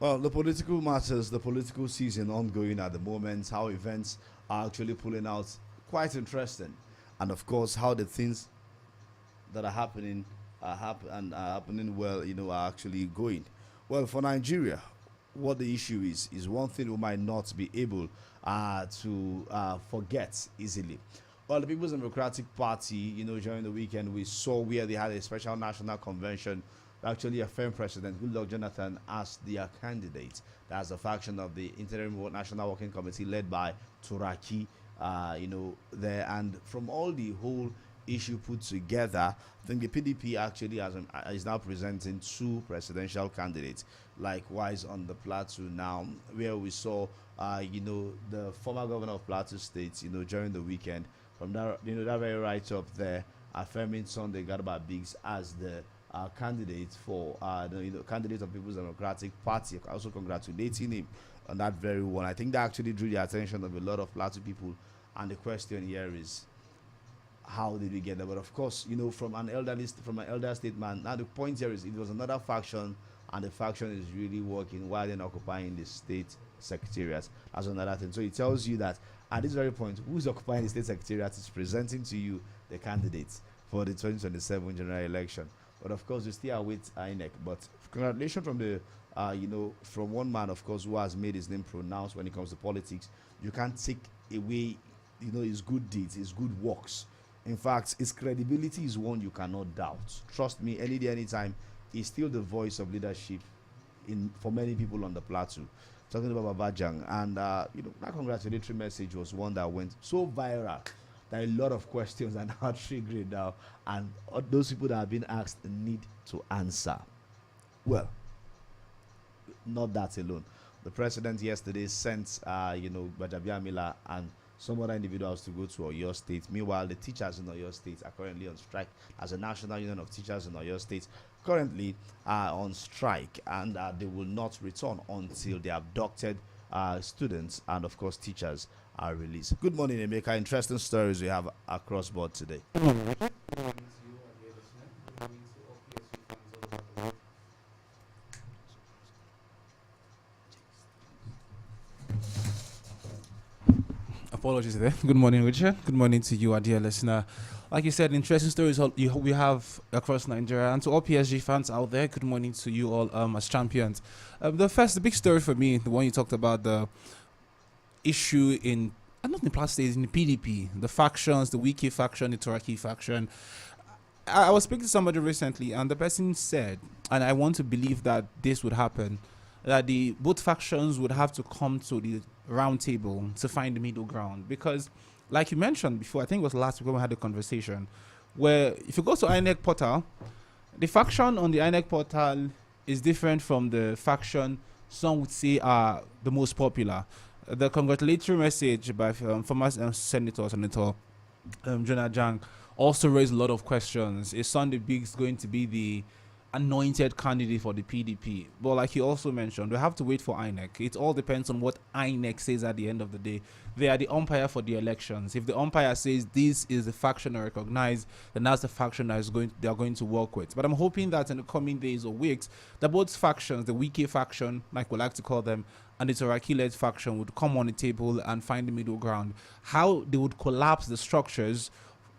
Well, the political matters, the political season ongoing at the moment, how events are actually pulling out, quite interesting. And of course, how the things that are happening and are happening well, are actually going. Well, for Nigeria, what the issue is one thing we might not be able to forget easily. Well, the People's Democratic Party, during the weekend, we saw where they had a special national convention to actually affirm President Goodluck Jonathan as their candidate. That's a faction of the Interim National Working Committee led by Turaki, there. And from all the whole issue put together, I think the PDP actually is now presenting two presidential candidates. Likewise, on the Plateau now, where we saw, the former governor of Plateau State, during the weekend, from that, that very right up there, affirming Sunday Garba Biggs as the candidate for the candidate of People's Democratic Party. Also congratulating him on that very one. I think that actually drew the attention of a lot of Plateau people. And the question here is, how did we get there? But of course, from an elder statesman. Now the point here is, it was another faction, and the faction is really working while they're occupying the state secretariat. That's another thing. So it tells you that at this very point, who's occupying the state secretariat is presenting to you the candidates for the 2027 general election. But of course, you still await INEC. But congratulations from the, from one man, of course, who has made his name pronounced when it comes to politics. You can't take away, his good deeds, his good works. In fact, his credibility is one you cannot doubt. Trust me, any day, anytime, he's still the voice of leadership for many people on the plateau. Talking about Babajang, and that congratulatory message was one that went so viral that a lot of questions are now triggering now, and those people that have been asked need to answer. Well, not that alone. The president yesterday sent, Bajabia Mila and some other individuals to go to Oyo State. Meanwhile, the teachers in Oyo State are currently on strike, as a National Union of Teachers in Oyo State currently are on strike, and they will not return until the abducted students and, of course, teachers are released. Good morning, Emeka. Interesting stories we have across board today. Apologies there. Good morning, Richard. Good morning to you, our dear listener. Like you said, interesting stories we have across Nigeria. And to all PSG fans out there, good morning to you all as champions. The big story for me, the one you talked about, the issue in, not in the past days, in the PDP, the factions, the Wiki faction, the Turaki faction. I was speaking to somebody recently, and the person said, and I want to believe that this would happen, that both factions would have to come to the round table to find the middle ground. Because, like you mentioned before, I think it was last week when we had a conversation, where if you go to INEC portal, the faction on the INEC portal is different from the faction some would say are the most popular. The congratulatory message by former Senator Jonah Jang also raised a lot of questions. Is Sunday Biggs going to be the anointed candidate for the PDP? But like you also mentioned, we have to wait for INEC. It all depends on what INEC says at the end of the day. They are the umpire for the elections. If the umpire says this is the faction I recognize, then that's the faction they are going to work with. But I'm hoping that in the coming days or weeks, that both factions, the Wiki faction, like we like to call them, and the Turaki-led faction would come on the table and find the middle ground. How they would collapse the structures,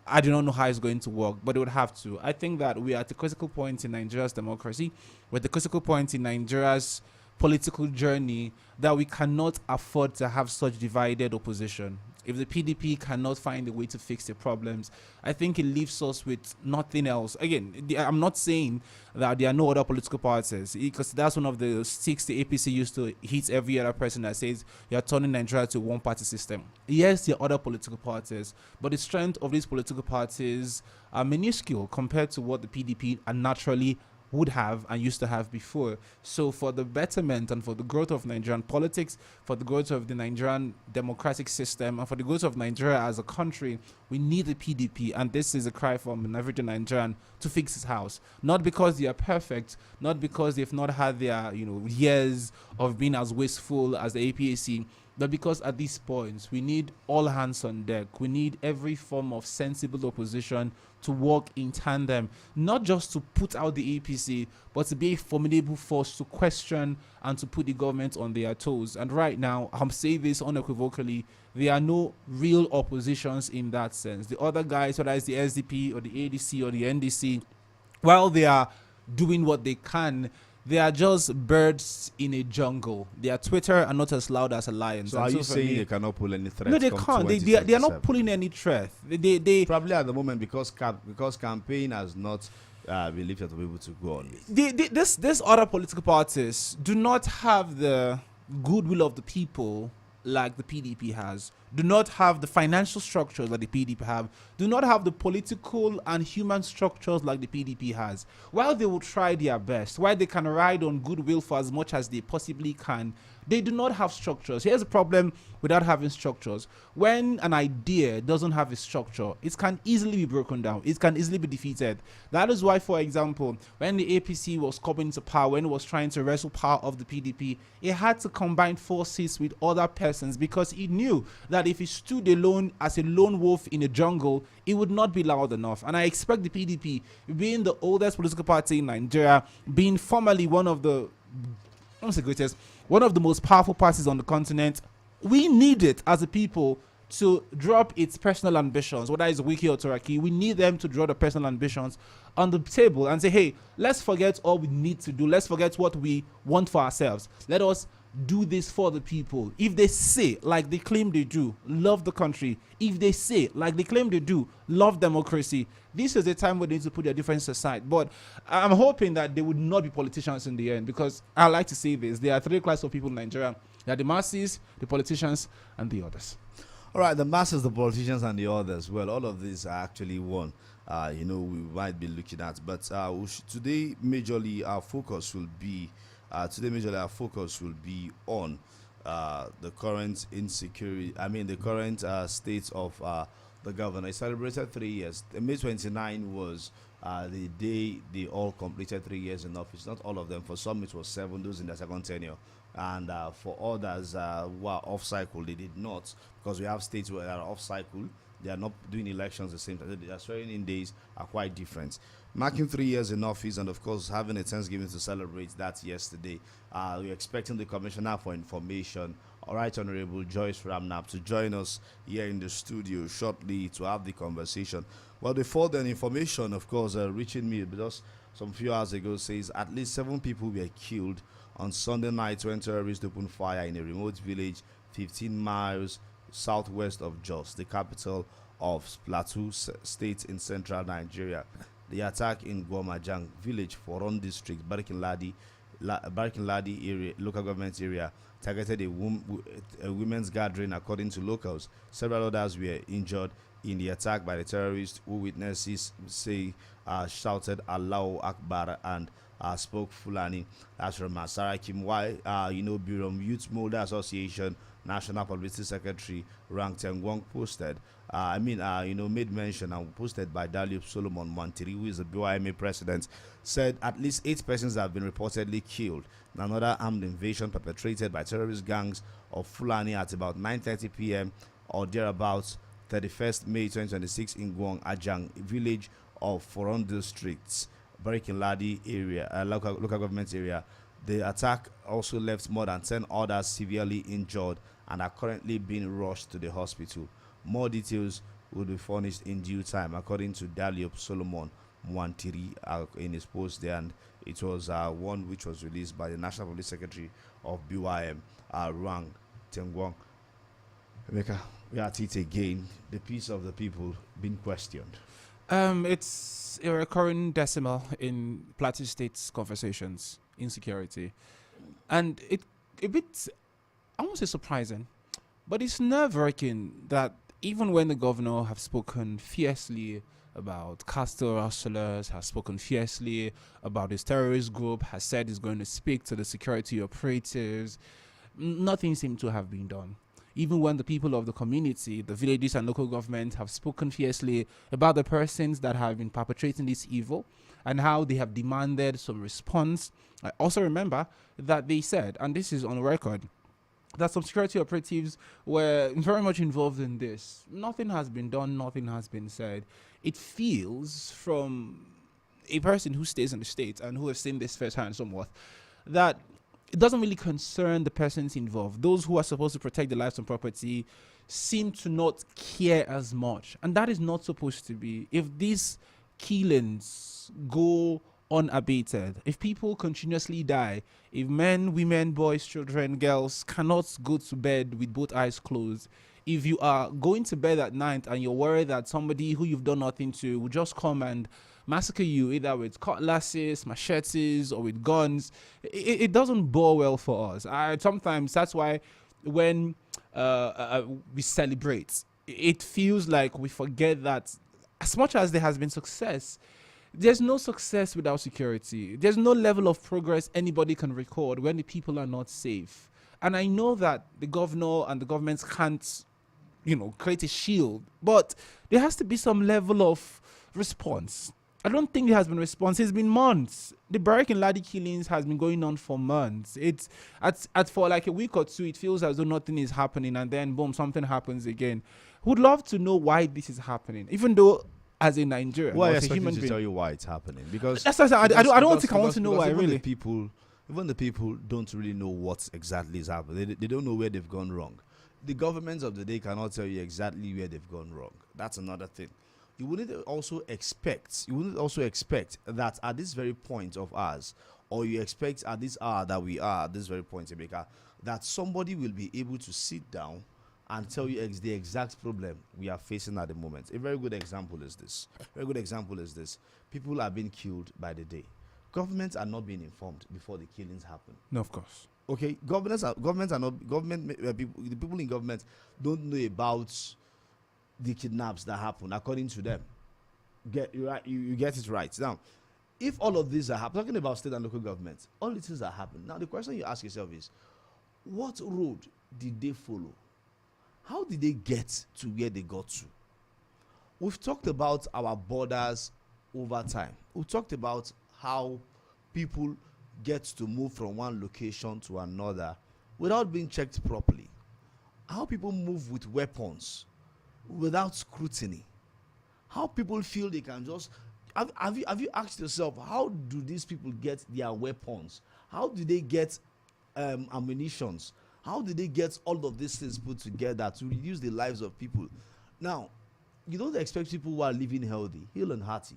I do not know how it's going to work, but it would have to. I think that we are at a critical point in Nigeria's democracy. We're at a critical point in Nigeria's political journey that we cannot afford to have such divided opposition. If the PDP cannot find a way to fix the problems, I think it leaves us with nothing else. Again, I'm not saying that there are no other political parties, because that's one of the sticks the APC used to hit every other person that says you're turning Nigeria to a one-party system. Yes, there are other political parties, but the strength of these political parties are minuscule compared to what the PDP are naturally would have and used to have before. So for the betterment and for the growth of Nigerian politics, for the growth of the Nigerian democratic system, and for the growth of Nigeria as a country, we need the PDP. And this is a cry from an average Nigerian to fix his house. Not because they are perfect, not because they've not had their years of being as wasteful as the APAC, But because at this point, we need all hands on deck. We need every form of sensible opposition to work in tandem, not just to put out the APC, but to be a formidable force to question and to put the government on their toes. And right now, I'm saying this unequivocally, there are no real oppositions in that sense. The other guys, whether it's the SDP or the ADC or the NDC, while they are doing what they can, they are just birds in a jungle. Their Twitter are not as loud as a lion. So are you saying they cannot pull any threat? No, they can't. They are not pulling any threat. They probably at the moment because campaign has not been lifted to be able to go on. This other political parties do not have the goodwill of the people like the PDP has, do not have the financial structures that the PDP have, do not have the political and human structures like the PDP has. While they will try their best, while they can ride on goodwill for as much as they possibly can, they do not have structures. Here's the problem without having structures. When an idea doesn't have a structure, it can easily be broken down. It can easily be defeated. That is why, for example, when the APC was coming to power, when it was trying to wrestle power of the PDP, it had to combine forces with other persons because it knew that if it stood alone as a lone wolf in a jungle, it would not be loud enough. And I expect the PDP, being the oldest political party in Nigeria, being formerly one of the greatest, one of the most powerful parties on the continent, we need it as a people to drop its personal ambitions, whether it's Wiki or Turaki. We need them to draw the personal ambitions on the table and say, hey, let's forget all we need to do. Let's forget what we want for ourselves. Let us do this for the people. If they say, like they claim they do, love the country, if they say, like they claim they do, love democracy, this is the time where they need to put their differences aside. But I'm hoping that they would not be politicians in the end, because I like to say this. There are three classes of people in Nigeria. There are the masses, the politicians, and the others. All right, the masses, the politicians, and the others. Well, all of these are actually one. We might be looking at. But today, majorly, our focus will be on the current insecurity. I mean, the current state of the governor. He celebrated 3 years. May 29 was the day they all completed 3 years in office. Not all of them. For some, it was 7, those in their second tenure. And for others who are off cycle, they did not, because we have states where they are off cycle. They are not doing elections the same time. Their swearing in days are quite different. Marking 3 years in office and, of course, having a Thanksgiving to celebrate that yesterday. We're expecting the Commissioner for Information, Right Honorable Joyce Ramnap, to join us here in the studio shortly to have the conversation. Well, before then, information, of course, reaching me just some few hours ago says at least 7 people were killed on Sunday night when terrorists opened fire in a remote village 15 miles southwest of Jos, the capital of Plateau State in central Nigeria. The attack in Gwamajang village, Foron district, Barikin Ladi area, local government area, targeted a women's gathering according to locals. Several others were injured in the attack by the terrorists, who witnesses say shouted Allahu Akbar and spoke Fulani. That's from Sarah Kimwai, Birom Youth Molder Association National Publicity Secretary Rang Tengwong posted. Made mention and posted by Daliop Solomon Mantiri, who is the BYMA president, said at least 8 persons have been reportedly killed. Another armed invasion perpetrated by terrorist gangs of Fulani at about 9:30 p.m. or thereabouts, 31st May 2026 in Gwang Ajang village of Foron districts, Barikin Ladi area, local government area. The attack also left more than 10 others severely injured and are currently being rushed to the hospital. More details will be furnished in due time, according to Daliop Solomon Mwantiri in his post there, and it was one which was released by the National Police Secretary of BYM, Rang Tengwong. Emeka, we are at it again. The peace of the people being questioned. It's a recurring decimal in Plateau State's conversations, insecurity, and it a bit, I won't say surprising, but it's nerve-wracking that even when the governor have spoken fiercely about castle rustlers, has spoken fiercely about his terrorist group, has said he's going to speak to the security operatives, nothing seemed to have been done. Even when the people of the community, the villages and local government have spoken fiercely about the persons that have been perpetrating this evil and how they have demanded some response. I also remember that they said, and this is on record, that some security operatives were very much involved in this. Nothing has been done, nothing has been said. It feels from a person who stays in the States and who has seen this firsthand somewhat that it doesn't really concern the persons involved. Those who are supposed to protect the lives and property seem to not care as much. And that is not supposed to be. If these killings go unabated, if people continuously die, if men, women, boys, children, girls cannot go to bed with both eyes closed, if you are going to bed at night and you're worried that somebody who you've done nothing to will just come and massacre you either with cutlasses, machetes, or with guns, it doesn't bode well for us. Sometimes that's why when we celebrate, it feels like we forget that as much as there has been success, there's no success without security. There's no level of progress anybody can record when the people are not safe. And I know that the governor and the governments can't, create a shield, but there has to be some level of response. I don't think there has been response. It's been months. The Barrack and Ladi killings has been going on for months. It's for like a week or two, it feels as though nothing is happening, and then boom, something happens again. Would love to know why this is happening, even though as a Nigerian, Well, I as a expect human you to being. tell you why it's happening, because That's what I don't think I want to know why, even really. Even the people don't really know what exactly is happening. They don't know where they've gone wrong. The governments of the day cannot tell you exactly where they've gone wrong. That's another thing. You wouldn't also expect that at this very point of ours, or you expect at this hour that we are at this very point, Emeka, that somebody will be able to sit down and tell you the exact problem we are facing at the moment. A very good example is this. People are being killed by the day. Governments are not being informed before the killings happen. No, of course. Okay, the people in government don't know about the kidnaps that happen according to them. You get it right. Now, if all of these are happening, talking about state and local governments, all these things are happening. Now, the question you ask yourself is, what road did they follow? How did they get to where they got to? We've talked about our borders over time. We've talked about how people get to move from one location to another without being checked properly. How people move with weapons without scrutiny. How people feel they can just... Have you asked yourself, how do these people get their weapons? How do they get ammunitions? How do they get all of these things put together to reduce the lives of people? Now, you don't expect people who are living healthy, hale and hearty.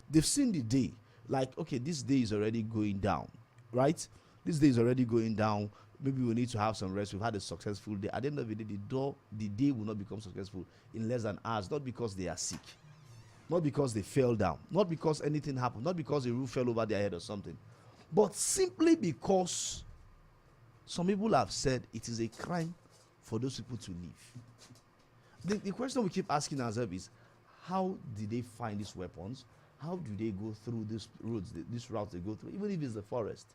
They've seen the day. Like, okay, this day is already going down, right? This day is already going down. Maybe we need to have some rest. We've had a successful day. At the end of the day, the day will not become successful in less than hours, not because they are sick, not because they fell down, not because anything happened, not because a roof fell over their head or something, but simply because some people have said it is a crime for those people to live. The question we keep asking ourselves is, how did they find these weapons? How do they go through these roads, this route they go through, even if it's the forest?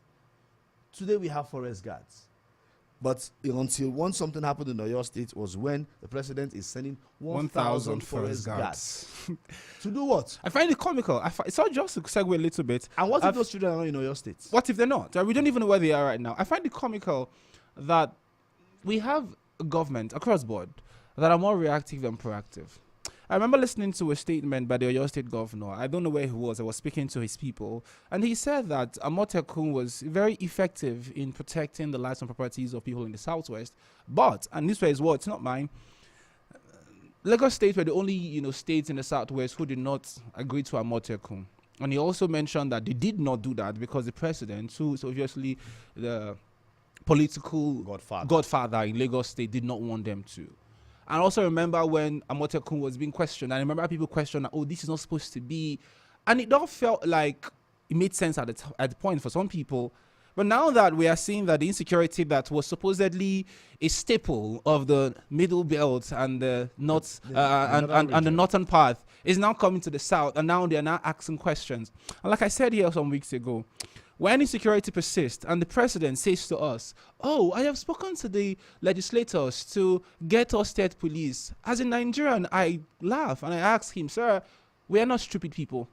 Today we have forest guards. But until once something happened in Oyo State was when the president is sending 1,000 forest guards. To do what? I find it comical. It's not just to segue a little bit. And what if those children are not in Oyo State? What if they're not? We don't even know where they are right now. I find it comical that we have a government across board that are more reactive than proactive. I remember listening to a statement by the Oyo State governor. I don't know where he was. I was speaking to his people. And he said that Amotekun was very effective in protecting the lives and properties of people in the southwest. But, and this was his words, not mine, Lagos State were the only states in the southwest who did not agree to Amotekun. And he also mentioned that they did not do that because the president, who is obviously the political godfather in Lagos State, did not want them to. And also remember when Amotekun was being questioned, and I remember people questioned, oh, this is not supposed to be. And it all felt like it made sense at the point for some people. But now that we are seeing that the insecurity that was supposedly a staple of the middle belt and the north and the northern path is now coming to the south, and now they are now asking questions. And like I said here some weeks ago, when insecurity persists and the president says to us, oh, I have spoken to the legislators to get us state police. As a Nigerian, I laugh and I ask him, sir, we are not stupid people.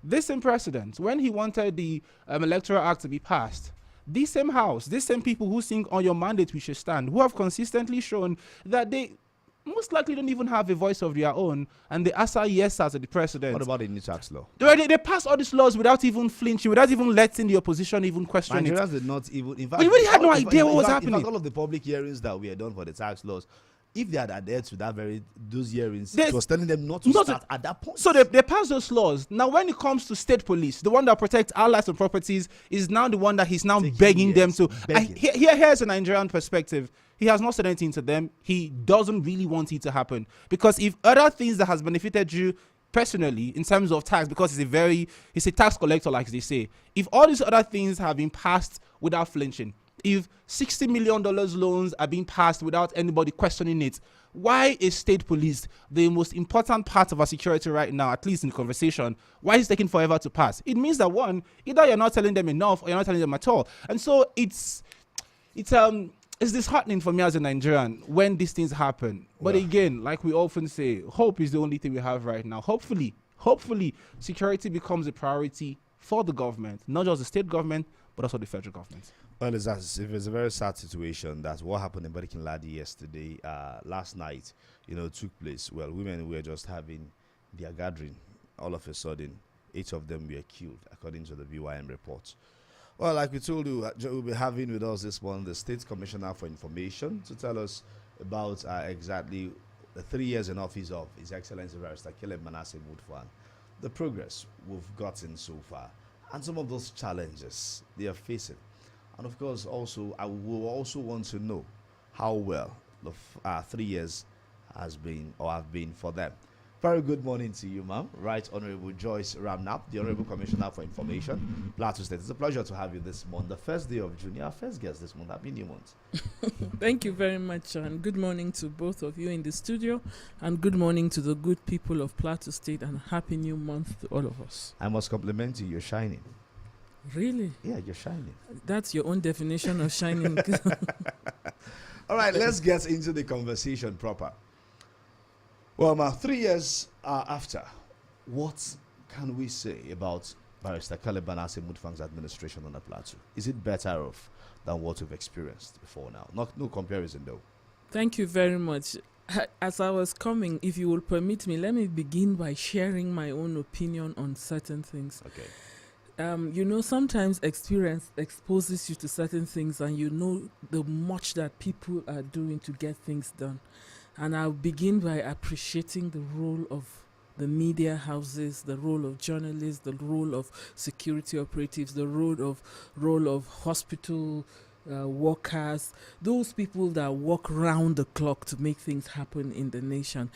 This same president, when he wanted the Electoral Act to be passed, This same house, these same people who sing on your mandate we should stand, who have consistently shown that they most likely don't even have a voice of their own, and they answer yes as the president. What about the new tax law? They pass all these laws without even flinching, without even letting the opposition even question it. Nigerians did not even. In fact, We really had no idea what was happening. In fact, all of the public hearings that were done for the tax laws, if they had adhered to those hearings, it was telling them not to start at that point. So they passed those laws. Now, when it comes to state police, the one that protects our lives and properties is now the one that he's now begging them to. Here's a Nigerian perspective. He has not said anything to them. He doesn't really want it to happen. Because if other things that has benefited you personally in terms of tax, because he's a tax collector, like they say, if all these other things have been passed without flinching, if $60 million loans are being passed without anybody questioning it, why is state police the most important part of our security right now, at least in conversation? Why is it taking forever to pass? It means that one, either you're not telling them enough or you're not telling them at all. And so it's disheartening for me as a Nigerian when these things happen. But again, like we often say, hope is the only thing we have right now. Hopefully, security becomes a priority for the government, not just the state government, but also the federal government. Well, it's a very sad situation. That's what happened in Barking Ladi yesterday. Last night, took place. Well, women were just having their gathering. All of a sudden, 8 of them were killed, according to the BYM report. Well, like we told you, we'll be having with us this morning the State Commissioner for Information to tell us about exactly the 3 years in office of His Excellency Barrister Caleb Manasseh Mutfwang, the progress we've gotten so far, and some of those challenges they are facing. And of course, also, I will also want to know how well the 3 years has been or have been for them. Very good morning to you, ma'am. Right Honorable Joyce Ramnap, the Honorable Commissioner for Information, Plateau State. It's a pleasure to have you this month, the first day of June. Our first guest this month. Happy New Month. Thank you very much, and good morning to both of you in the studio, and good morning to the good people of Plateau State, and Happy New Month to all of us. I must compliment you. You're shining. Really? Yeah, you're shining. That's your own definition of shining. All right, let's get into the conversation proper. Well, 3 years after, what can we say about Barrister Caleb Manasseh Mutfwang's administration on the plateau? Is it better off than what we've experienced before now? No comparison, though. Thank you very much. As I was coming, if you will permit me, let me begin by sharing my own opinion on certain things. Okay. Sometimes experience exposes you to certain things, and you know the much that people are doing to get things done. And I'll begin by appreciating the role of the media houses, the role of journalists, the role of security operatives, the role of hospital workers, those people that work round the clock to make things happen in the nation.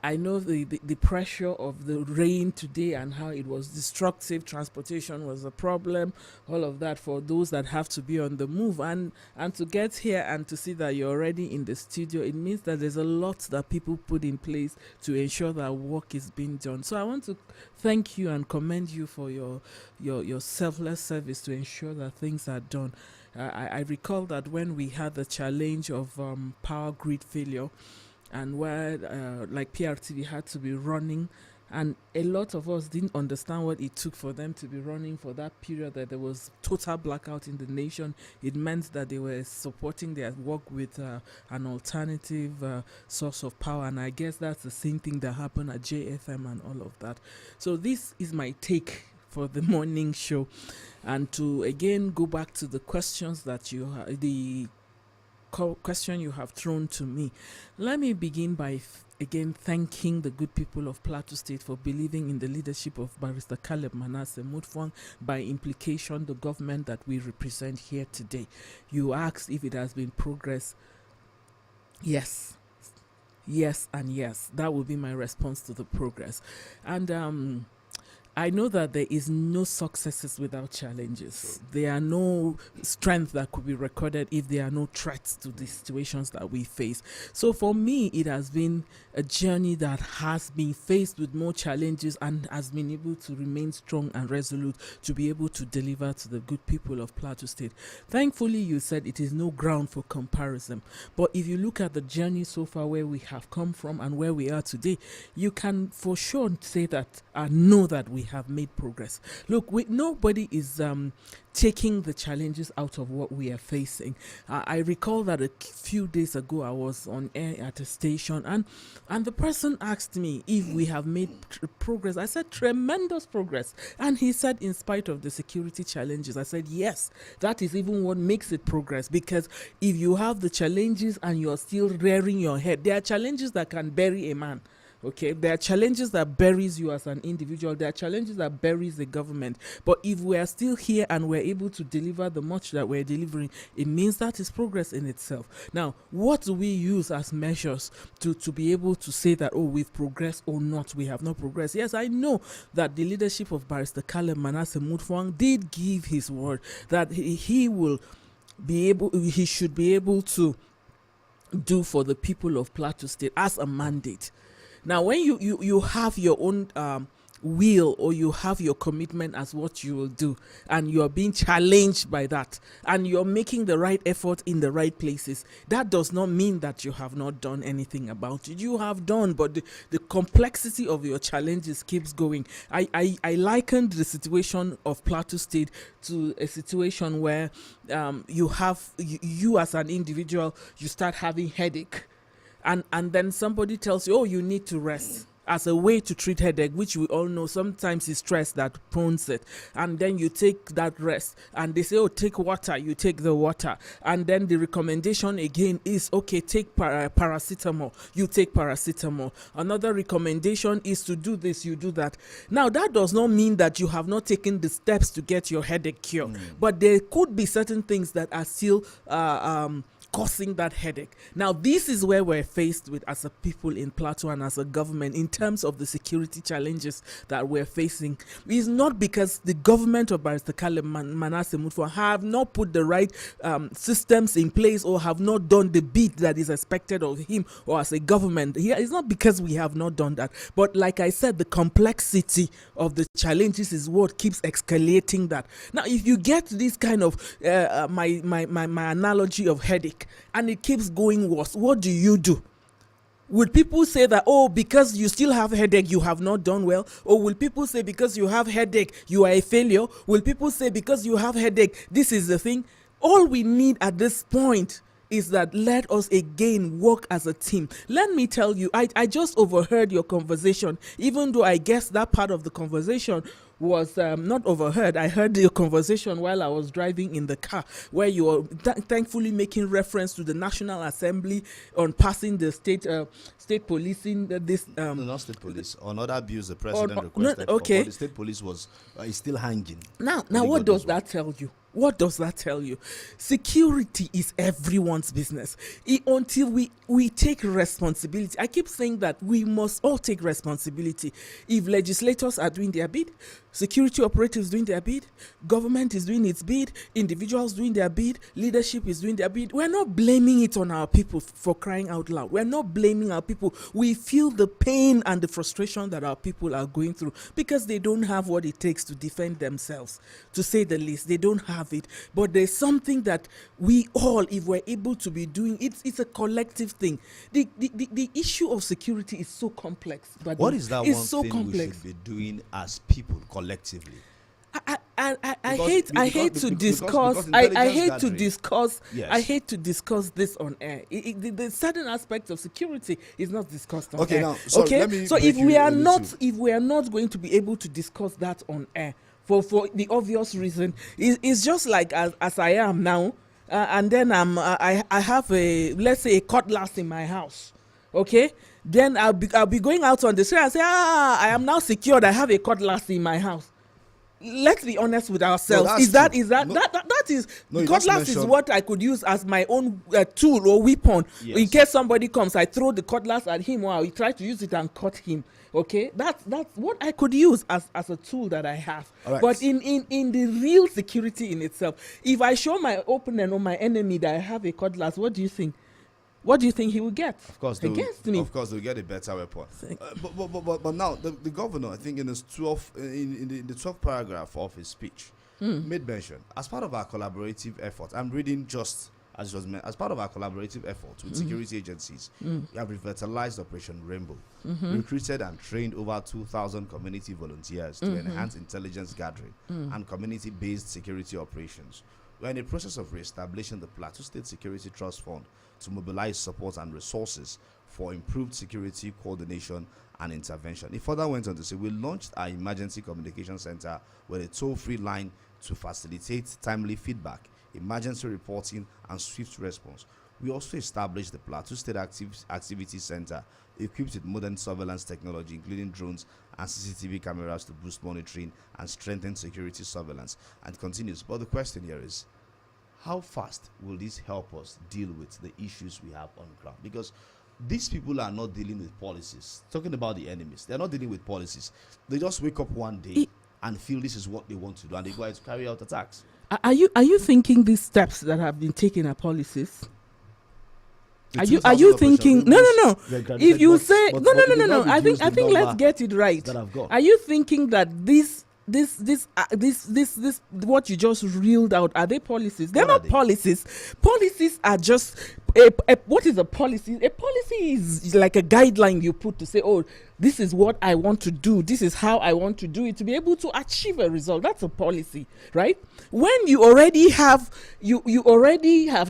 I know the pressure of the rain today and how it was destructive. Transportation was a problem, all of that for those that have to be on the move. And to get here and to see that you're already in the studio, it means that there's a lot that people put in place to ensure that work is being done. So I want to thank you and commend you for your selfless service to ensure that things are done. I recall that when we had the challenge of power grid failure, and where like PRTV had to be running, and a lot of us didn't understand what it took for them to be running for that period, that there was total blackout in the nation. It meant that they were supporting their work with an alternative source of power, and I guess that's the same thing that happened at JFM and all of that. So this is my take for the morning show, and to again go back to the questions that the question you have thrown to me. Let me begin by again thanking the good people of Plateau State for believing in the leadership of Barrister Caleb Manasseh Mutfwang, by implication the government that we represent here today. You asked if it has been progress. Yes, and yes. That will be my response to the progress. And I know that there is no successes without challenges. There are no strength that could be recorded if there are no threats to the situations that we face. So for me, it has been a journey that has been faced with more challenges and has been able to remain strong and resolute to be able to deliver to the good people of Plateau State. Thankfully, you said it is no ground for comparison. But if you look at the journey so far, where we have come from and where we are today, you can for sure say that, know that we have made progress. Look, nobody is taking the challenges out of what we are facing. I recall that a few days ago I was on air at a station, and the person asked me if we have made progress. I said tremendous progress, and he said in spite of the security challenges. I said yes, that is even what makes it progress, because if you have the challenges and you're still rearing your head, there are challenges that can bury a man. Okay, there are challenges that buries you as an individual. There are challenges that buries the government. But if we are still here and we're able to deliver the much that we're delivering, it means that is progress in itself. Now, what do we use as measures to be able to say that, oh, we've progressed or not? We have not progressed. Yes, I know that the leadership of Barrister Caleb Manasseh Mutfwang did give his word that he should be able to do for the people of Plateau State as a mandate. Now, when you have your own will, or you have your commitment as what you will do, and you're being challenged by that, and you're making the right effort in the right places, that does not mean that you have not done anything about it. You have done, but the complexity of your challenges keeps going. I likened the situation of Plateau State to a situation where you as an individual, you start having headache. And then somebody tells you, oh, you need to rest, as a way to treat headache, which we all know sometimes is stress that prones it. And then you take that rest, and they say, oh, take water. You take the water. And then the recommendation again is, okay, take paracetamol. You take paracetamol. Another recommendation is to do this, you do that. Now, that does not mean that you have not taken the steps to get your headache cured. But there could be certain things that are still causing that headache. Now, this is where we're faced with as a people in Plateau and as a government in terms of the security challenges that we're facing. It's not because the government of Barrister Caleb Manasseh Mutfwang have not put the right systems in place, or have not done the bit that is expected of him or as a government. It's not because we have not done that. But like I said, the complexity of the challenges is what keeps escalating that. Now, if you get this kind of my analogy of headache, and it keeps going worse, what do? Would people say that, oh, because you still have headache, you have not done well? Or will people say because you have headache, you are a failure? Will people say because you have headache, this is the thing? All we need at this point is that let us again work as a team. Let me tell you, I just overheard your conversation, even though I guess that part of the conversation was not overheard. I heard your conversation while I was driving in the car, where you were thankfully making reference to the National Assembly on passing the state policing. No, not state police. On other bills, the president requested. Okay. But the state police is still hanging. Now, what does that tell you? What does that tell you? Security is everyone's business. Until we take responsibility. I keep saying that we must all take responsibility. If legislators are doing their bit, security operatives doing their bit, government is doing its bit, individuals doing their bit, leadership is doing their bit, we're not blaming it on our people, for crying out loud. We're not blaming our people. We feel the pain and the frustration that our people are going through, because they don't have what it takes to defend themselves, to say the least. They don't have it. But there's something that we all, if we're able to be doing, it's a collective thing. The issue of security is so complex. But what is that one so thing complex. we should be doing as people collectively? I hate to discuss this on air. The certain aspects of security is not discussed on air. Now, sorry, so if we are not going to be able to discuss that on air for the obvious reason, it's just like as I am now, and then I have let's say a cutlass in my house. Okay, then I'll be going out on the street and say, I am now secured. I have a cutlass in my house. Let's be honest with ourselves. That cutlass is what I could use as my own tool or weapon. Yes. In case somebody comes, I throw the cutlass at him, or I try to use it and cut him. Okay, that's what I could use as a tool that I have. Right. But in the real security in itself, if I show my opponent or my enemy that I have a cutlass, what do you think? What do you think he will get? Of course, against me. Of course, they'll get a better weapon. But now the governor, I think in his 12th in the 12th paragraph of his speech, made mention as part of our collaborative effort. I'm reading just as part of our collaborative effort with security agencies, we have revitalized Operation Rainbow, recruited and trained over 2,000 community volunteers to enhance intelligence gathering and community-based security operations. We're in the process of re-establishing the Plateau State Security Trust Fund to mobilize support and resources for improved security coordination and intervention. It further went on to say, we launched our emergency communication center with a toll-free line to facilitate timely feedback, emergency reporting, and swift response. We also established the Plateau State Activity Center, equipped with modern surveillance technology, including drones and CCTV cameras to boost monitoring and strengthen security surveillance. And continues. But the question here is, how fast will this help us deal with the issues we have on ground? Because these people are not dealing with policies. Talking about the enemies, they're not dealing with policies. They just wake up one day and feel this is what they want to do, and they go ahead to carry out attacks. Are you thinking these steps that have been taken are policies? Are you thinking no? If you say no, I think let's get it right. Are you thinking that this what you just reeled out, are they policies? They're not policies. Policies are just what is a policy? A policy is like a guideline you put to say, oh, this is what I want to do, this is how I want to do it, to be able to achieve a result. That's a policy, right? When you already have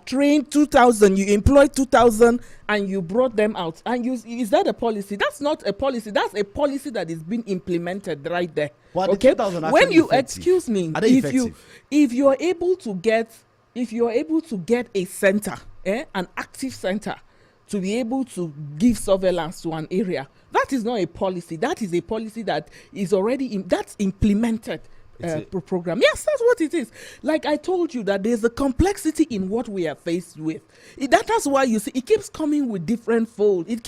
trained 2,000, you employed 2,000, and you brought them out, and is that a policy? That's not a policy. That's a policy that is being implemented right there. Well, okay, when you effective? Excuse me, if you are able to get a center, an active center, to be able to give surveillance to an area, that is not a policy. That is a policy that is already that's implemented. Program. Yes, that's what it is. Like I told you, that there's a complexity in what we are faced with. That's why you see it keeps coming with different fold. And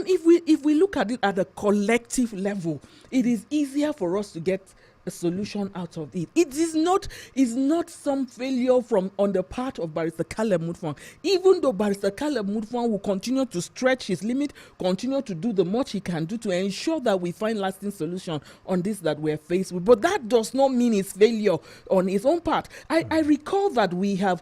if we look at it at a collective level, it is easier for us to get a solution out of it. It is not some failure on the part of Barrister Caleb Mutfwang. Even though Barrister Caleb Mutfwang will continue to stretch his limit, continue to do the much he can do to ensure that we find lasting solution on this that we're faced with. But that does not mean it's failure on his own part. I recall that we had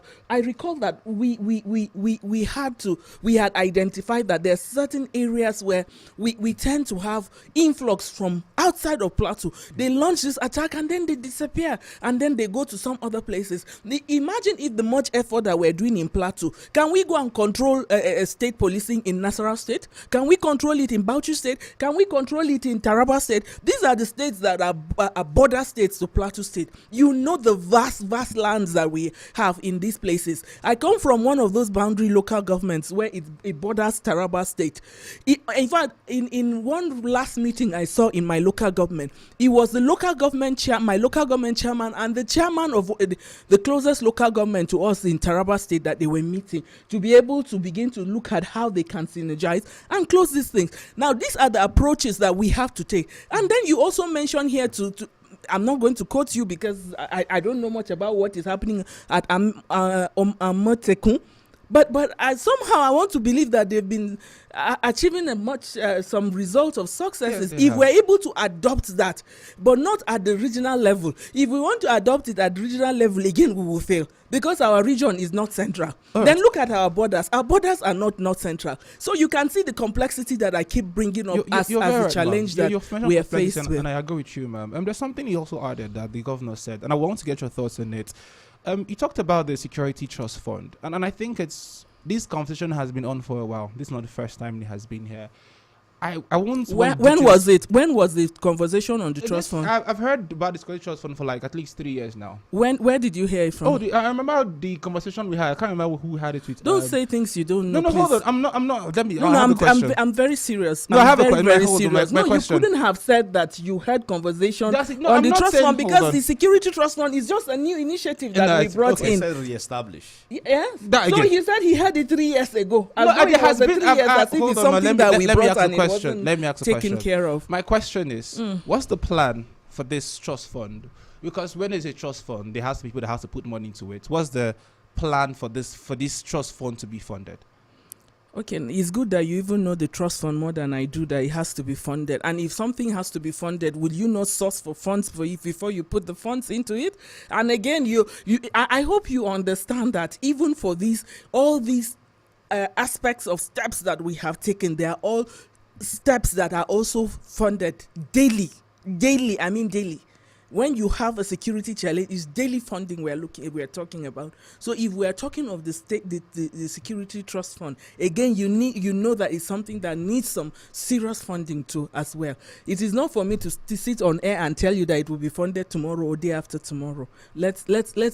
identified that there are certain areas where we tend to have influx from outside of Plateau. They launch this attack and then they disappear and then they go to some other places. Imagine if the much effort that we're doing in Plateau, can we go and control state policing in Nasarawa State? Can we control it in Bauchi State? Can we control it in Taraba State? These are the states that are border states to Plateau State. You know the vast lands that we have in these places. I come from one of those boundary local governments where it borders Taraba State. In fact, in one last meeting I saw in my local government, it was the local government my local government chairman and the chairman of the closest local government to us in Taraba State that they were meeting to be able to begin to look at how they can synergize and close these things. Now, these are the approaches that we have to take. And then you also mentioned here to I'm not going to quote you because I don't know much about what is happening at Amotekun. But somehow I want to believe that they've been achieving some results of successes. Yes, if we're able to adopt that, but not at the regional level. If we want to adopt it at the regional level, again, we will fail because our region is not central. Then look at our borders. Our borders are not central. So you can see the complexity that I keep bringing up as a challenge that we are faced with. And I agree with you, ma'am. There's something he also added that the governor said, and I want to get your thoughts on it. You talked about the Security Trust Fund, and I think this conversation has been on for a while. This is not the first time it has been here. I won't. When was it? When was the conversation on the trust fund? I've heard about the Security Trust Fund for like at least 3 years now. Where did you hear it from? I remember the conversation we had. I can't remember who had it with. Don't say things you don't know. No, please. hold on. I'm not. Let me. No, I'm very serious. No, I have a question. Very serious. My no, question. You couldn't have said that you had conversation on I'm the not trust saying, fund because the Security Trust Fund is just a new initiative that we brought in. Re-establish. Yes. So he said he had it 3 years ago. It has been 3 years. As if it's something that we brought and it wasn't Let me ask a taken care of. My question is, what's the plan for this trust fund? Because when there's a trust fund, there has to be people that have to put money into it. What's the plan for this trust fund to be funded? Okay, it's good that you even know the trust fund more than I do, that it has to be funded. And if something has to be funded, will you not source for funds for it before you put the funds into it? And again, I hope you understand that even for all these aspects of steps that we have taken, they are all steps that are also funded daily. I mean daily. When you have a security challenge, it's daily funding we're talking about. So if we are talking of the state, the security trust fund, again, you know that it's something that needs some serious funding too as well. It is not for me to sit on air and tell you that it will be funded tomorrow or day after tomorrow. Let's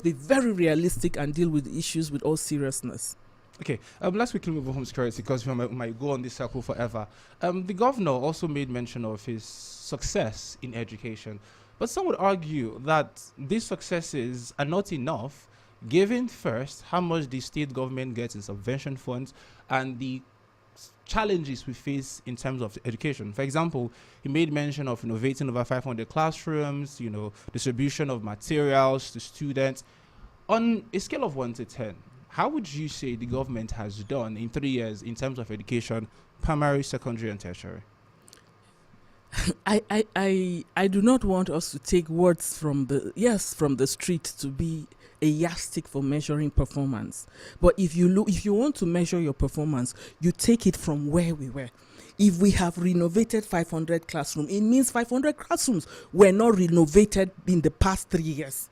be very realistic and deal with the issues with all seriousness. Okay, let's quickly move on home security because we might go on this circle forever. The governor also made mention of his success in education. But some would argue that these successes are not enough, given first how much the state government gets in subvention funds and the challenges we face in terms of education. For example, he made mention of innovating over 500 classrooms, distribution of materials to students. On a scale of 1 to 10, how would you say the government has done in 3 years in terms of education, primary, secondary, and tertiary? I do not want us to take words from the street to be a yardstick for measuring performance. But if you want to measure your performance, you take it from where we were. If we have renovated 500 classrooms, it means 500 classrooms were not renovated in the past 3 years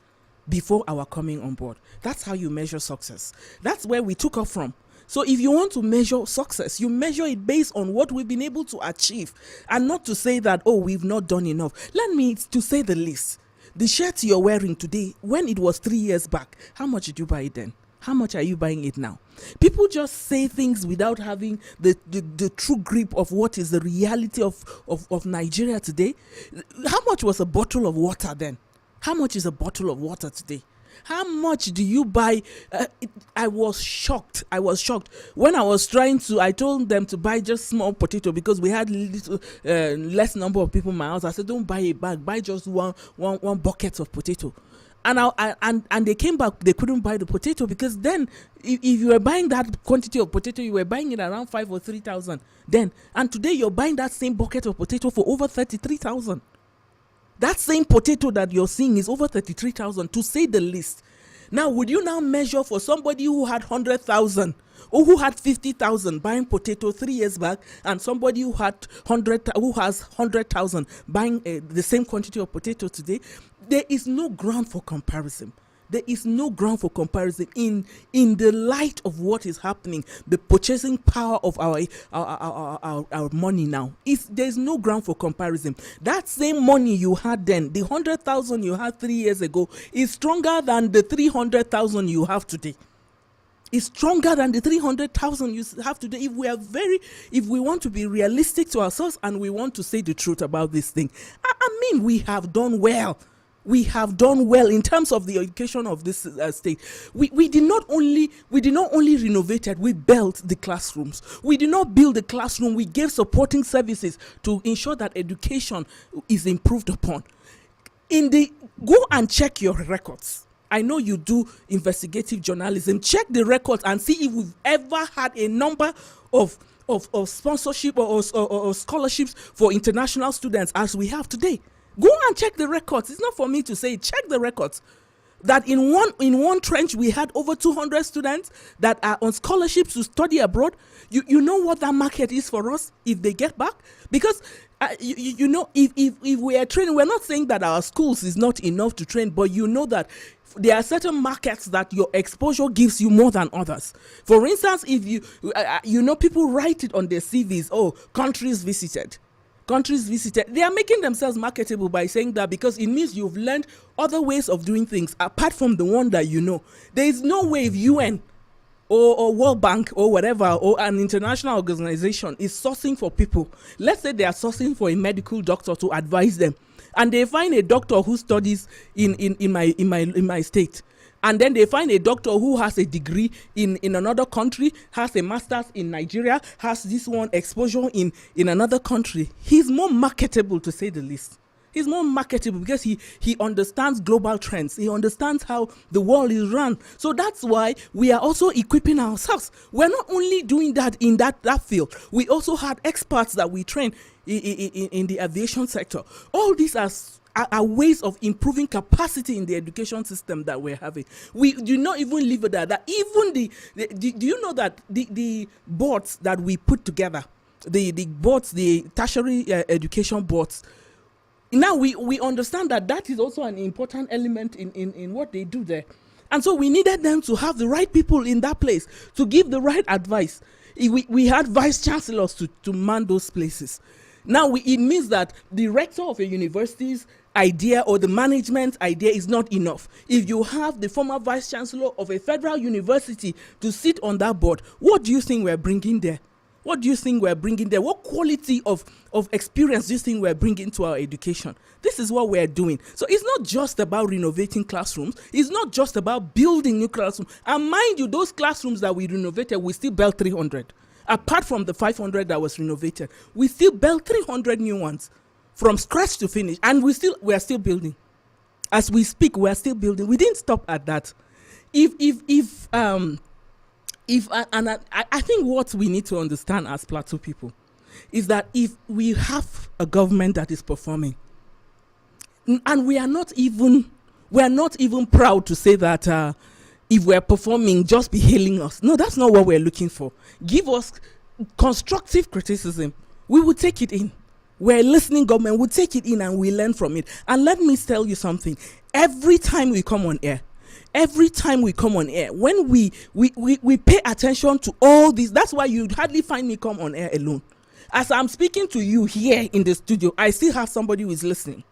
before our coming on board. That's how you measure success. That's where we took off from. So if you want to measure success, you measure it based on what we've been able to achieve, and not to say that, we've not done enough. Let me to say the least. The shirt you're wearing today, when it was 3 years back, how much did you buy it then? How much are you buying it now? People just say things without having the true grip of what is the reality of Nigeria today. How much was a bottle of water then? How much is a bottle of water today? How much do you buy? I was shocked. When I told them to buy just small potato because we had less number of people in my house. I said, don't buy a bag, buy just one bucket of potato. And they came back, they couldn't buy the potato because then if you were buying that quantity of potato, you were buying it around 5,000 or 3,000 then. And today you're buying that same bucket of potato for over 33,000. That same potato that you're seeing is over 33,000, to say the least. Now, would you now measure for somebody who had 100,000 or who had 50,000 buying potato 3 years back, and somebody who has 100,000 buying the same quantity of potato today? There is no ground for comparison. There is no ground for comparison in the light of what is happening. The purchasing power of our money now, there's no ground for comparison. That same money you had then, the 100,000 you had 3 years ago, is stronger than the 300,000 you have today. Is stronger than the 300,000 you have today. If we want to be realistic to ourselves and we want to say the truth about this thing, I mean, we have done well. We have done well in terms of the education of this state. We did not only renovate it, we built the classrooms. We did not build the classroom, we gave supporting services to ensure that education is improved upon. Go and check your records. I know you do investigative journalism. Check the records and see if we've ever had a number of sponsorship or scholarships for international students as we have today. Go and check the records. It's not for me to say. Check the records. That in one trench we had over 200 students that are on scholarships to study abroad. You know what that market is for us if they get back? Because if we are training, we're not saying that our schools is not enough to train, but you know that there are certain markets that your exposure gives you more than others. For instance, if people write it on their CVs, countries visited. They are making themselves marketable by saying that, because it means you've learned other ways of doing things apart from the one that you know. There is no way if UN or World Bank or whatever, or an international organization is sourcing for people. Let's say they are sourcing for a medical doctor to advise them, and they find a doctor who studies in my state. And then they find a doctor who has a degree in another country, has a master's in Nigeria, has this one exposure in another country. He's more marketable, to say the least. He's more marketable because he understands global trends. He understands how the world is run. So that's why we are also equipping ourselves. We're not only doing that in that field. We also had experts that we train in the aviation sector. All these are ways of improving capacity in the education system that we're having. We do not even leave it at that. Even do you know that the boards that we put together, the boards, the tertiary education boards, now we understand that is also an important element in what they do there. And so we needed them to have the right people in that place to give the right advice. We had vice chancellors to man those places. Now it means that the rector of a university's idea or the management idea is not enough. If you have the former vice chancellor of a federal university to sit on that board, what do you think we're bringing there? What do you think we're bringing there? What quality of experience do you think we're bringing to our education? This is what we're doing. So it's not just about renovating classrooms. It's not just about building new classrooms. And mind you, those classrooms that we renovated, we still built 300. Apart from the 500 that was renovated, we still built 300 new ones from scratch to finish. And we are still building. As we speak, we are still building. We didn't stop at that. I think what we need to understand as Plateau people is that if we have a government that is performing, and we are not even proud to say that if we're performing, just be hailing us. No, that's not what we're looking for. Give us constructive criticism. We will take it in. We're a listening government. We'll take it in and we learn from it. And let me tell you something. Every time we come on air, when we pay attention to all this, that's why you'd hardly find me come on air alone. As I'm speaking to you here in the studio, I still have somebody who is listening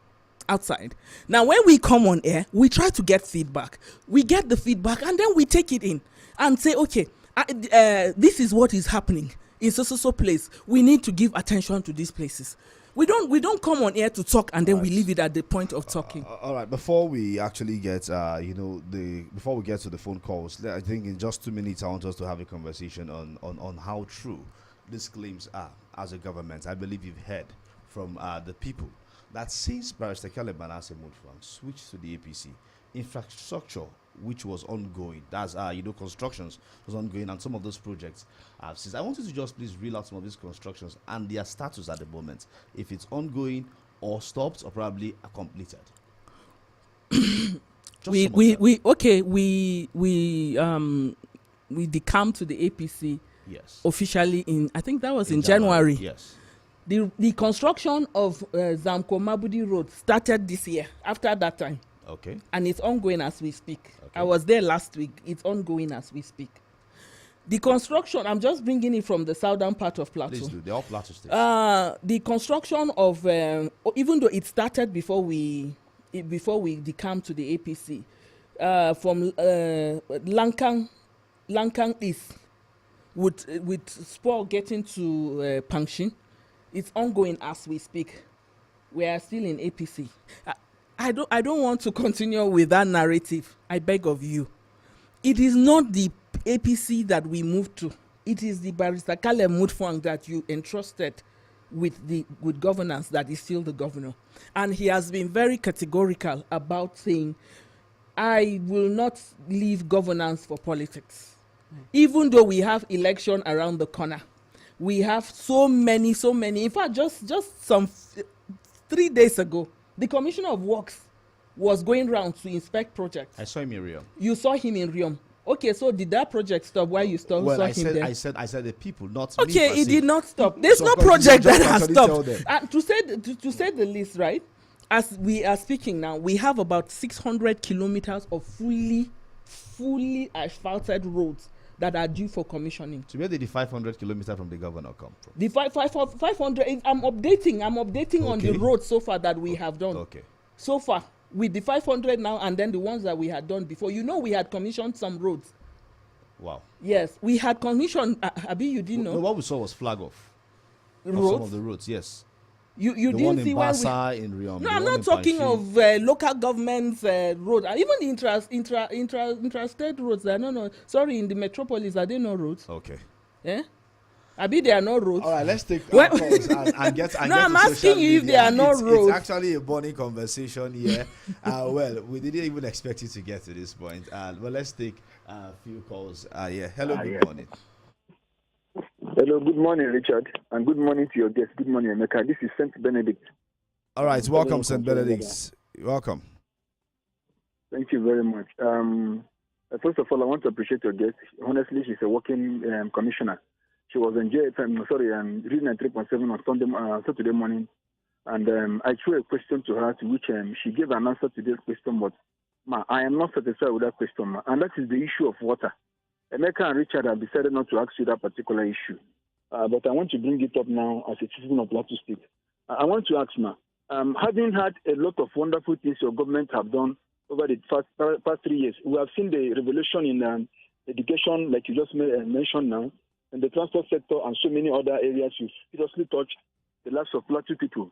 outside. Now, when we come on air, we try to get feedback. We get the feedback and then we take it in and say, okay, this is what is happening in so place. We need to give attention to these places. We don't come on air to talk and then we leave it at the point of talking. All right. Before we actually get, before we get to the phone calls, I think in just 2 minutes I want us to have a conversation on how true these claims are as a government. I believe you've heard from the people that since Barrister Caleb Manasseh Mutfwang switched to the APC, infrastructure which was ongoing, that's constructions was ongoing, and some of those projects have ceased. I want you to just please reel out some of these constructions and their status at the moment, if it's ongoing or stopped or probably completed. we decamped to the APC. Yes. Officially I think that was in January. Yes. The construction of Zamko Mabudi Road started this year. After that time. Okay. And it's ongoing as we speak. Okay. I was there last week. It's ongoing as we speak. The construction, I'm just bringing it from the southern part of Plateau. Please do. They're all Plateau states. The construction of, even though it started before we decamped to the APC, from Lankang East, with Spur getting to Pangshin, it's ongoing as we speak. We are still in APC. I don't want to continue with that narrative. I beg of you. It is not the APC that we moved to. It is the Barrister Caleb Mutfwang that you entrusted with governance that is still the governor. And he has been very categorical about saying, I will not leave governance for politics. Even though we have election around the corner. We have so many. In fact, just some 3 days ago, the Commissioner of Works was going round to inspect projects. I saw him in Riom. You saw him in Riom. Okay, so did that project stop while you saw him there? I said the people, not me. Okay, it did not stop. There's no project that has stopped. To say the least, right? As we are speaking now, we have about 600 kilometers of fully asphalted roads that are due for commissioning. So where did the 500 kilometers from the governor come from? The 500, I'm updating okay. On the roads so far that we have done. Okay. So far, with the 500 now and then the ones that we had done before. We had commissioned some roads. Wow. Yes, we had commissioned, Abi, you didn't know? No, what we saw was flag off. Roads? Some of the roads, yes. You the didn't one see in why Basa, in Riom. No, I'm not talking of local government's road. Even the intrastate roads. No, sorry, in the metropolis, are there no roads? Okay. Yeah? Abi, there are no roads. All right, let's take our calls and get No, get I'm to asking social you if media. there are no It's roads. actually a burning conversation here. Well, we didn't even expect you to get to this point. But let's take a few calls. Hello, good morning. Hello, good morning, Richard, and good morning to your guest. Good morning, Emeka. This is Saint Benedict. All right, welcome, St. Benedict. Welcome. Thank you very much. First of all, I want to appreciate your guest. Honestly, she's a working commissioner. She was in JFM, Reading 3.7 on Saturday morning, and I threw a question to her, to which she gave an answer to this question, but I am not satisfied with that question, and that is the issue of water. Emeka and Richard have decided not to ask you that particular issue, but I want to bring it up now as a citizen of Plateau State. I want to ask, having had a lot of wonderful things your government have done over the past 3 years, we have seen the revolution in education, like you just mentioned now, in the transport sector and so many other areas you've seriously touched the lives of Plateau people.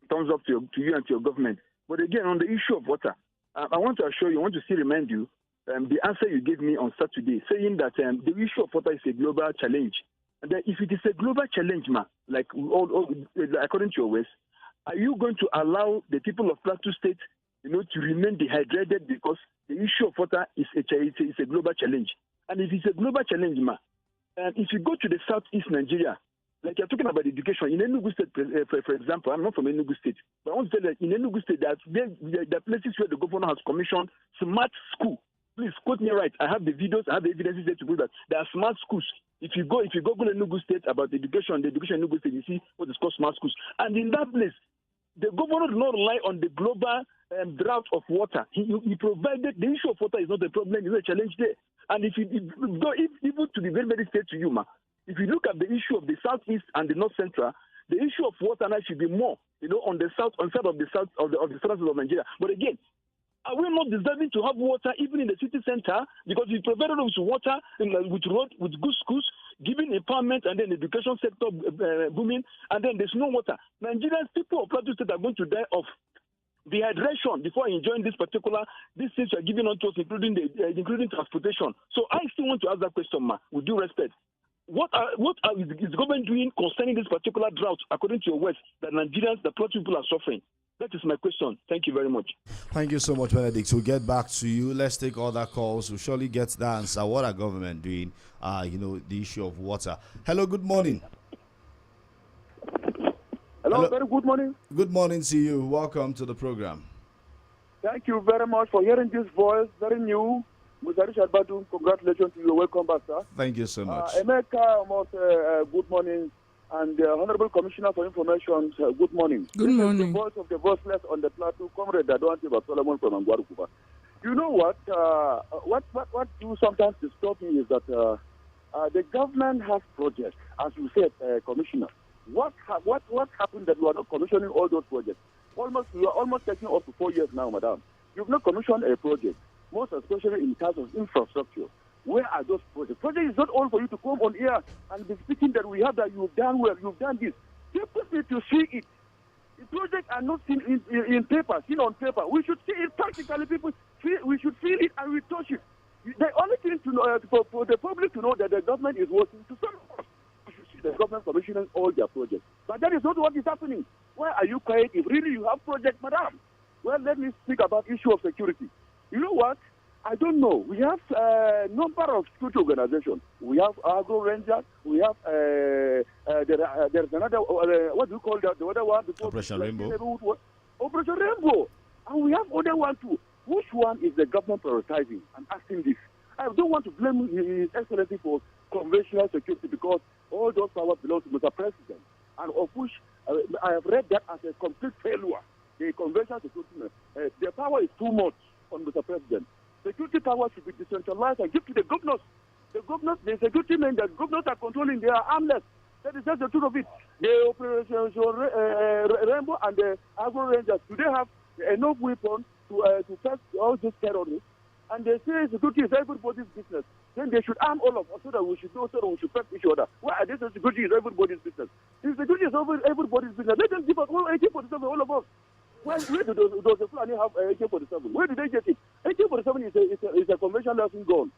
Thumbs up to you and to your government. But again, on the issue of water, I want to assure you, I want to still remind you, the answer you gave me on Saturday, saying that the issue of water is a global challenge. And that if it is a global challenge, according to your ways, are you going to allow the people of Plateau State, to remain dehydrated because the issue of water is a global challenge? And if it's a global challenge, if you go to the southeast Nigeria, like you're talking about education, in Enugu State, for example, I'm not from Enugu State, but I want to say that in Enugu State, there are places where the governor has commissioned smart school. Please quote me right. I have the videos, I have the evidences there to prove that there are smart schools. If you Google Enugu State about education, the education in Enugu State, you see what is called smart schools. And in that place, the governor does not rely on the global drought of water. He provided the issue of water is not a problem, it's a challenge there. And if even to be very, very straight to you, if you look at the issue of the southeast and the north central, the issue of water now should be more, on the south, on side of the south of the southern of Nigeria. But again, are we not deserving to have water even in the city center? Because we provided us with water, with road, with good schools, giving empowerment, and then the education sector booming, and then there's no water. Nigerians, people of Plateau State are going to die of dehydration before enjoying these things are given unto us, including transportation. So I still want to ask that question, with due respect. What is the government doing concerning this particular drought, according to your words, that Nigerians, the Plateau people are suffering? That is my question. Thank you very much. Thank you so much, Benedict. We'll get back to you. Let's take other calls. We'll surely get the answer. What are government doing? The issue of water. Hello, good morning. Hello, very good morning. Good morning to you. Welcome to the program. Thank you very much for hearing this voice. Very new. Mr. Richard Badu, congratulations to you. Welcome back, sir. Thank you so much. Emeka, good morning. And Honorable Commissioner for Information, good morning. Good morning. This is the voice of the voiceless on the plateau, Comrade Dadouanti Solomon from Angwarukuba. You know what? What do sometimes disturb me is that the government has projects, as you said, Commissioner. What happened that you are not commissioning all those projects? You are almost taking up to 4 years now, madam. You've not commissioned a project, most especially in terms of infrastructure. Where are those projects? Project is not all for you to come on here and be speaking that we have that you've done well, you've done this. People need to see it. The projects are not seen in paper, seen on paper. We should see it practically. We should feel it and we touch it. The only thing to know, for the public to know that the government is working to some of us. We should see the government commissioning all their projects. But that is not what is happening. Why are you quiet if really you have projects, madam? Well, let me speak about issue of security. You know what? I don't know. We have a number of security organizations. We have Agro Rangers. We have there's another what do you call that? The other one Operation Rainbow. Operation Rainbow, and we have other one too. Which one is the government prioritizing? I'm asking this. I don't want to blame His Excellency for conventional security because all those powers belong to Mr. President, and of which I have read that as a complete failure. The conventional security, the power is too much on Mr. President. Security power should be decentralized and give to the governors. The security men, the governors are controlling, they are armless. That is just the truth of it. The Operation Rainbow and the Agro Rangers, do they have enough weapons to face all these terrorists? And they say security is everybody's business. Then they should arm all of us so that we should know, so that we should fight each other. Why are they saying security is everybody's business? If security is everybody's business, let them give us all AK-47, all of us. Where do those Fulani have AK-47? Where do they get it? AK-47 is a conventional lesson gun.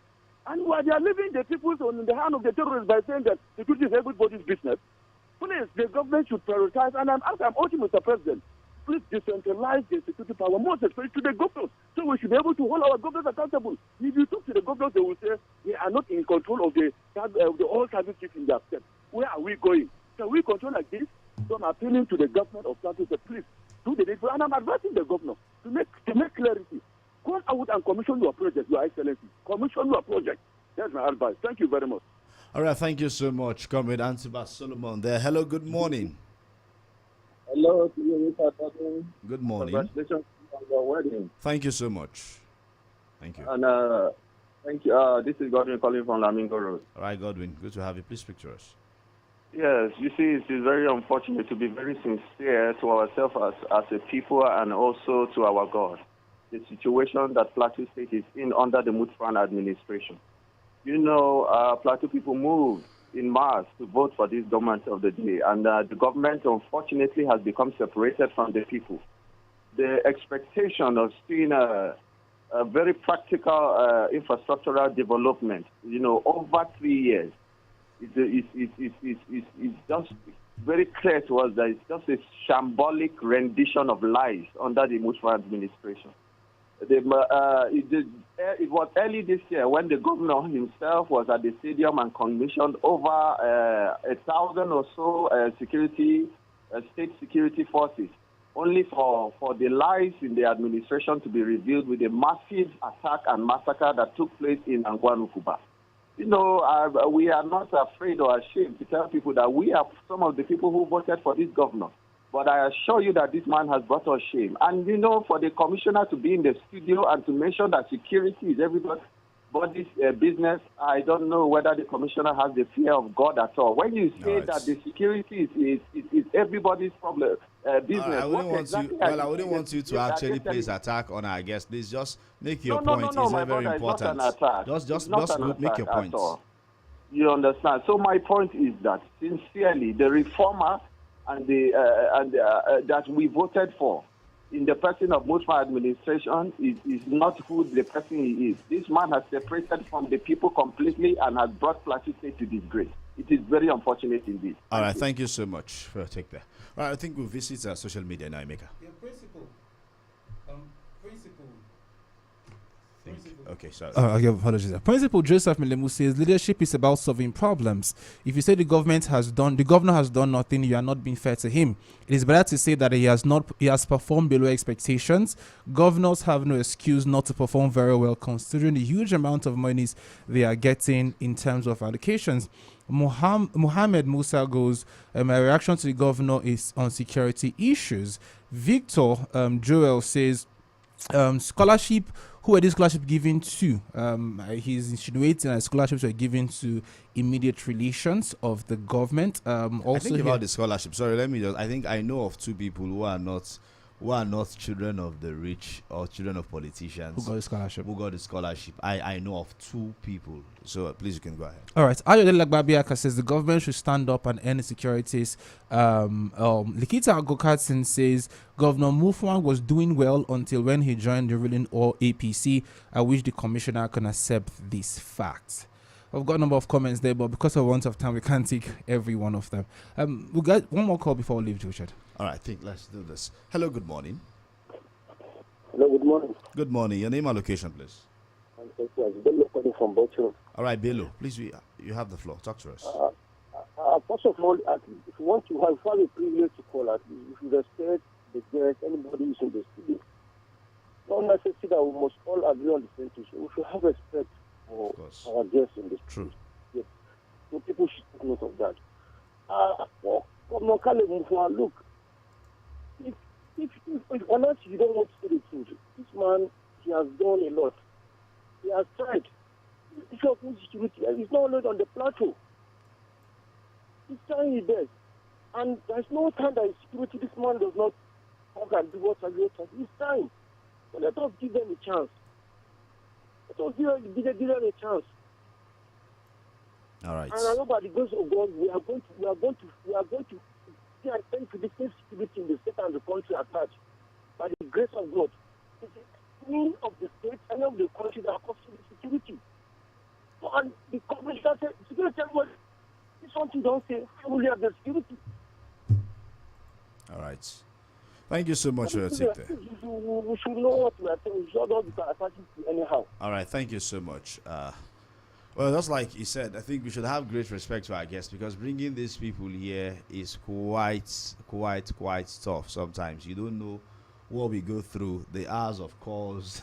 And while they are leaving the people in the hand of the terrorists by saying that security is everybody's business, please, the government should prioritize. And I'm urging Mr. President, please decentralize the security power, most especially to the governors, so we should be able to hold our governors accountable. If you talk to the governors, they will say they are not in control of the whole service chief in their state. Where are we going? Can we control like this? So I'm appealing to the government of Plateau, please do the needful. And I'm advising the governor to make clarity. Go out and commission your project, Your Excellency. Commission your project. That's my advice. Thank you very much. All right, thank you so much, Comrade Antibas Solomon there. Hello, good morning. Hello to you, Mr. President. Good morning. Congratulations on your wedding. Thank you so much. Thank you. And thank you. This is Godwin calling from Lamingo Road. All right, Godwin, good to have you. Please speak to us. Yes, you see, it is very unfortunate to be very sincere to ourselves as a people and also to our God. The situation that Plateau State is in under the Mutfran administration. You know, Plateau people moved in mass to vote for this government of the day, and the government, unfortunately, has become separated from the people. The expectation of seeing a very practical infrastructural development, you know, over 3 years, it's just very clear to us that it's just a shambolic rendition of lies under the Mutfran administration. It was early this year when the governor himself was at the stadium and commissioned over 1,000 or so state security forces, only for the lies in the administration to be revealed with a massive attack and massacre that took place in Angwanukuba. You know, we are not afraid or ashamed to tell people that we are some of the people who voted for this governor. But I assure you that this man has brought us shame. And, you know, for the commissioner to be in the studio and to mention that security is everybody's business, I don't know whether the commissioner has the fear of God at all. When you say that the security is everybody's problem, business. I wouldn't want you to actually place attack on our guest. Please just make your point. It's very important. Just make your point. You understand? So my point is that, sincerely, the reformer and that we voted for in the person of Mutfran administration is not who the person he is. This man has separated from the people completely and has brought Plateau State to disgrace. It is very unfortunate indeed. All right, thank you so much for your take there. All right, I think we'll visit social media now, Emeka. Yeah, principal. Okay, sorry. I give apologies. Principal Joseph Milemu says leadership is about solving problems. If you say the governor has done nothing, you are not being fair to him. It is better to say that he has performed below expectations. Governors have no excuse not to perform very well, considering the huge amount of monies they are getting in terms of allocations. Mohammed Musa goes, my reaction to the governor is on security issues. Victor Joel says, scholarship. Who were these scholarships given to? He's insinuating that scholarships were given to immediate relations of the government. Also, I think about the scholarship. Sorry, let me just. I know of two people who are not children of the rich or children of politicians who got the scholarship. I know of two people. So please, you can go ahead. All right. Ayodele Lagbabiaka says the government should stand up and end insecurities. Likita Agokatsin says Governor Mutfran was doing well until when he joined the ruling or APC. I wish the commissioner can accept these facts. I've got a number of comments there, but because of want of time, we can't take every one of them. We'll get one more call before we leave, Richard. All right, I think let's do this. Hello, good morning. Hello, good morning. Good morning. Your name and location, please. I'm Bello calling from Bochum. All right, Bello, please, you have the floor. Talk to us. First of all, if you want to have a privilege to call, at least, if you respect the guest, anybody who's in the studio, not necessarily that we must all agree on the same thing. We should have respect for our guests in the studio. True. Yes. So people should take note of that. Governor Caleb Mutfran, look, if unless you don't want to say the truth, this man, he has done a lot. He has tried. The issue of insecurity, and he's not only on the plateau. He's trying his best. And there's no time that security, this man does not talk and do what he's trying. So let us give them a chance. Let us give them a chance. All right. And I know by the grace of God, we are going to see an end to the insecurity in the state and the country at large. By the grace of God, it's any of the states, any of the countries that are causing the security. And the commissioner said, security, everybody, this one thing don't say, how will you have the security? All right. Thank you so much for your take there. We should know what we are saying. We should not be attaching to anyhow. All right. Thank you so much. Well, just like he said, I think we should have great respect to our guests because bringing these people here is quite tough sometimes. You don't know what we go through, the hours of calls,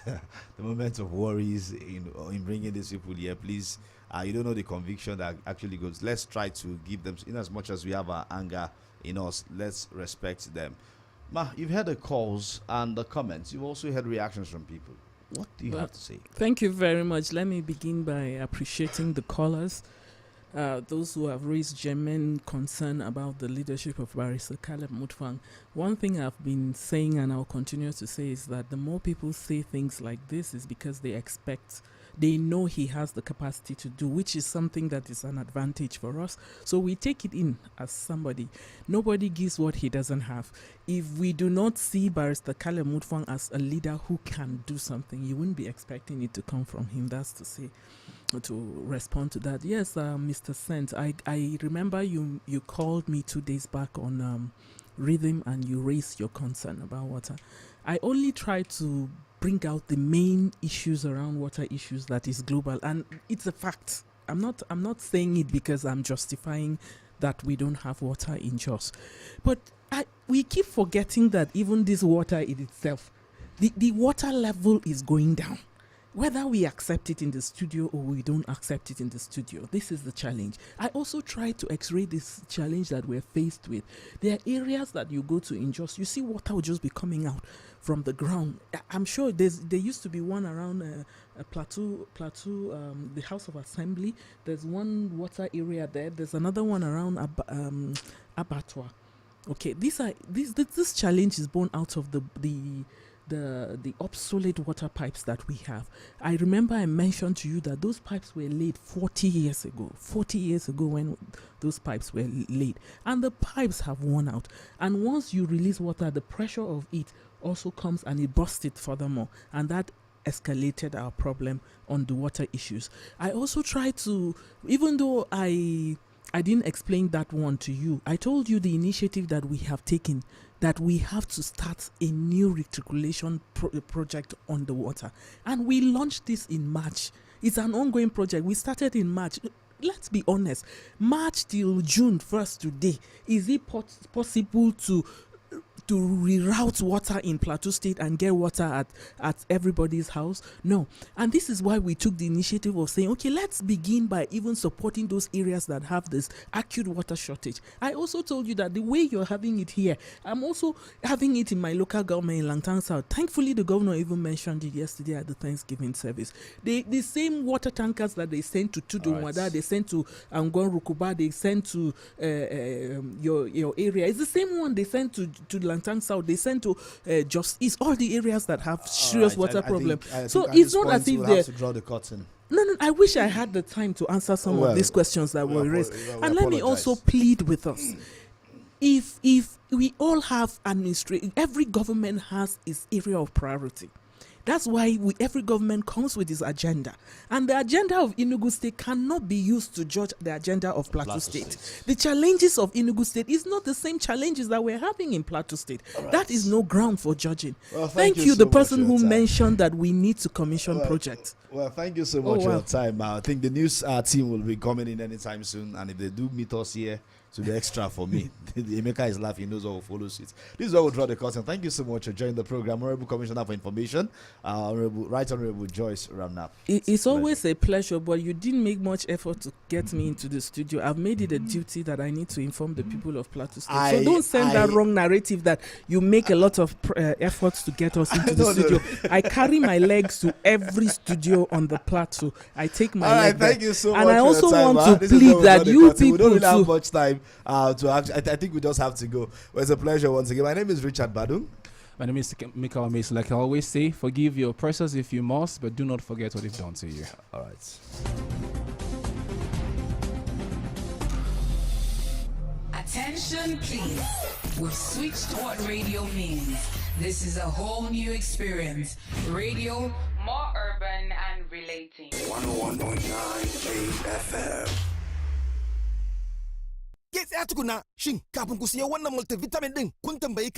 the moments of worries in bringing these people here. Please, you don't know the conviction that actually goes. Let's try to give them, in as much as we have our anger in us, let's respect them. Ma, you've heard the calls and the comments. You've also heard reactions from people. What do you have to say? Thank you very much. Let me begin by appreciating the callers, those who have raised genuine concern about the leadership of Barrister Caleb Mutfwang. One thing I've been saying and I'll continue to say is that the more people say things like this is because they know he has the capacity to do, which is something that is an advantage for us. So we take it in as somebody. Nobody gives what he doesn't have. If we do not see Barrister Caleb Mutfwang as a leader who can do something, you wouldn't be expecting it to come from him. That's to say, to respond to that. Yes, Mr. Sent, I remember you called me 2 days back on Rhythm and you raised your concern about water. I only try to bring out the main issues around water issues that is global, and it's a fact. I'm not saying it because I'm justifying that we don't have water in Jos, but we keep forgetting that even this water in itself, the water level is going down. Whether we accept it in the studio or we don't accept it in the studio, this is the challenge. I also try to x-ray this challenge that we're faced with. There are areas that you go to in Jos, you see water will just be coming out from the ground. I'm sure there used to be one around Plateau, the House of Assembly. There's one water area there. There's another one around Abattoir. Okay, this challenge is born out of the obsolete water pipes that we have. I remember I mentioned to you that those pipes were laid 40 years ago when those pipes were laid, and the pipes have worn out, and once you release water, the pressure of it also comes and it bursts it furthermore, and that escalated our problem on the water issues. I also tried to, even though I didn't explain that one to you, I told you the initiative that we have taken, that we have to start a new reticulation project on the water. And we launched this in March. It's an ongoing project. We started in March. Let's be honest. March till June 1st today. Is it possible to reroute water in Plateau State and get water at everybody's house? No. And this is why we took the initiative of saying, okay, let's begin by even supporting those areas that have this acute water shortage. I also told you that the way you're having it here, I'm also having it in my local government in Langtang South. Thankfully, the governor even mentioned it yesterday at the Thanksgiving service. The same water tankers that they sent to Tudunwada, right, they sent to Angon Rukuba, they sent to your area. It's the same one they sent to Langtang South, they sent to Jos East, all the areas that have serious water problem. So it's not as if they have to draw the curtain. No, I wish I had the time to answer some of these questions that were raised. And let me also plead with us. If we all have every government has its area of priority. That's why every government comes with its agenda. And the agenda of Enugu State cannot be used to judge the agenda of Plateau State. The challenges of Enugu State is not the same challenges that we're having in Plateau State. Right. That is no ground for judging. Well, thank you, so the person who mentioned that we need to commission projects. Well, thank you so much for your time. I think the news team will be coming in anytime soon. And if they do meet us here, to the extra for me. Emeka is laughing, he knows what will follow suit. This is where we'll draw the curtain. Thank you so much for joining the program. Honorable Commissioner for Information, Honorable Joyce Ramnap. It's always a pleasure, but you didn't make much effort to get me into the studio. I've made it a duty that I need to inform the people of Plateau State. So don't send that wrong narrative that you make a lot of efforts to get us into the studio. No. I carry my legs to every studio on the plateau. I take my legs. Thank you so much. And I also want to plead that you people we don't really have much time. I think we just have to go. Well, it's a pleasure once again. My name is Richard Badum. My name is Mikael Mace. Like I always say, forgive your oppressors if you must, but do not forget what they've done to you. All right. Attention, please. We've switched to what radio means. This is a whole new experience. Radio, more urban and relating. 101.9 FM. Ke tsaya tukuna, shin kafin ku siya wannan multivitamin din kun tambayi